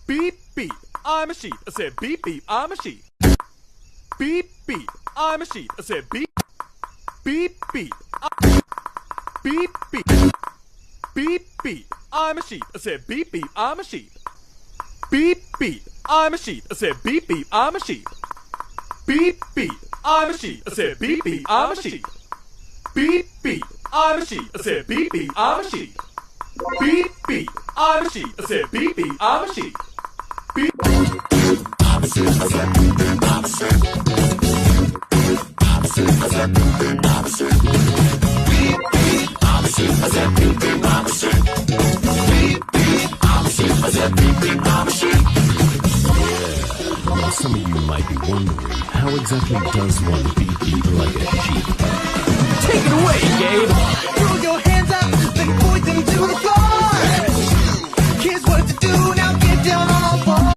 Beep, beep, I'm a sheep. I said beep, beep, I'm a sheep. Beep, beep, I'm a sheep. I said beep, beep, beep. Beep, beep. Beep, beep, I'm a sheep. I said beep, beep, I'm a sheep. Beep, beep, I'm a sheep. I said beep, beep, I'm a sheep. Beep, beep, I'm a sheep. I said beep, beep, I'm a sheep. Beep, beep, I'm a sheep. I said beep, beep, I'm a sheep. Beep, beep, I'm a sheep. I said beep, beep, I'm a sheep. Beep. I said beep, beep, I'm a sheep. I said beep, beep, I'm a sheep. Beep, beep, I'm a sheep. I said beep, beep, I'm a sheep. Beep, beep, I'm a sheep. I said beep, beep, I'm a sheep. Now, some of you might be wondering, how exactly does one beep beep like a sheep? Take it away, Gabe. Throw your hands up, then point them to the